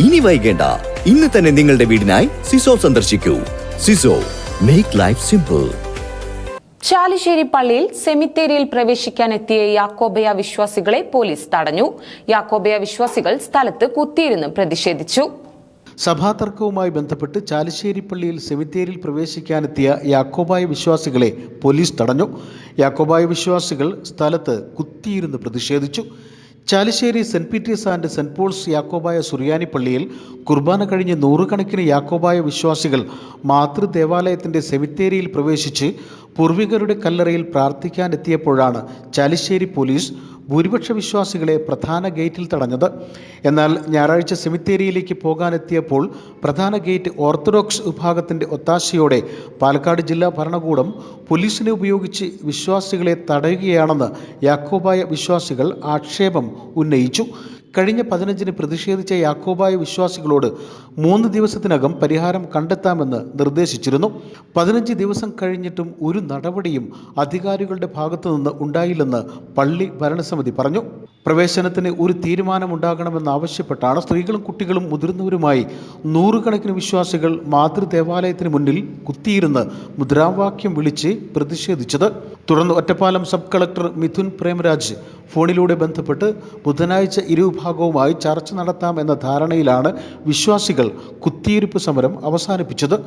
ഇനി വൈകേണ്ട, ഇന്ന് തന്നെ നിങ്ങളുടെ വീടിനായി സിസോ സന്ദർശിക്കൂ. സിസോ, മേക്ക് ലൈഫ് സിമ്പിൾ. ചാലിശ്ശേരി പള്ളിയിൽ സെമിത്തേരിയിൽ പ്രവേശിക്കാനെത്തിയ യാക്കോബയ വിശ്വാസികളെ പോലീസ് തടഞ്ഞു. യാക്കോബയ വിശ്വാസികൾ സ്ഥലത്ത് കുത്തിയിരുന്ന് പ്രതിഷേധിച്ചു. സഭാതർക്കവുമായി ബന്ധപ്പെട്ട് ചാലിശ്ശേരി പള്ളിയിൽ സെമിത്തേരിയിൽ പ്രവേശിക്കാനെത്തിയ യാക്കോബായ വിശ്വാസികളെ പോലീസ് തടഞ്ഞു. യാക്കോബായ വിശ്വാസികൾ സ്ഥലത്ത് കുത്തിയിരുന്ന് പ്രതിഷേധിച്ചു. Chalissery Saint Peter's and Saint Paul's Yakobaya Suriyani പള്ളിയിൽ കുർബാന കഴിഞ്ഞ് നൂറുകണക്കിന് യാക്കോബായ വിശ്വാസികൾ മാതൃദേവാലയത്തിൻ്റെ സെമിത്തേരിയിൽ പ്രവേശിച്ച് പൂർവികരുടെ കല്ലറയിൽ പ്രാർത്ഥിക്കാനെത്തിയപ്പോഴാണ് ചാലിശ്ശേരി പോലീസ് ഭൂരിപക്ഷ വിശ്വാസികളെ പ്രധാന ഗേറ്റിൽ തടഞ്ഞത്. എന്നാൽ ഞായറാഴ്ച സെമിത്തേരിയിലേക്ക് പോകാനെത്തിയപ്പോൾ പ്രധാന ഗേറ്റ് ഓർത്തഡോക്സ് വിഭാഗത്തിൻ്റെ ഒത്താശയോടെ പാലക്കാട് ജില്ലാ ഭരണകൂടം പോലീസിനെ ഉപയോഗിച്ച് വിശ്വാസികളെ തടയുകയാണെന്ന് യാക്കോബായ വിശ്വാസികൾ ആക്ഷേപം ഉന്നയിച്ചു. കഴിഞ്ഞ 15-ന് പ്രതിഷേധിച്ച യാക്കോബായ വിശ്വാസികളോട് 3 ദിവസത്തിനകം പരിഹാരം കണ്ടെത്താമെന്ന് നിർദ്ദേശിച്ചിരുന്നു. 15 ദിവസം കഴിഞ്ഞിട്ടും ഒരു നടപടിയും അധികാരികളുടെ ഭാഗത്തുനിന്ന് ഉണ്ടായില്ലെന്ന് പള്ളി ഭരണസമിതി പറഞ്ഞു. പ്രവേശനത്തിന് ഒരു തീരുമാനമുണ്ടാകണമെന്നാവശ്യപ്പെട്ടാണ് സ്ത്രീകളും കുട്ടികളും മുതിർന്നവരുമായി നൂറുകണക്കിന് വിശ്വാസികൾ മാതൃദേവാലയത്തിന് മുന്നിൽ കുത്തിയിരുന്ന് മുദ്രാവാക്യം വിളിച്ച് പ്രതിഷേധിച്ചത്. തുടർന്ന് ഒറ്റപ്പാലം സബ് കളക്ടർ മിഥുൻ പ്രേമരാജ് ഫോണിലൂടെ ബന്ധപ്പെട്ട് ബുധനാഴ്ച ഇരുവിഭാഗവുമായി ചർച്ച നടത്താമെന്ന ധാരണയിലാണ് വിശ്വാസികൾ കുത്തിയിരിപ്പ് സമരം അവസാനിപ്പിച്ചത്.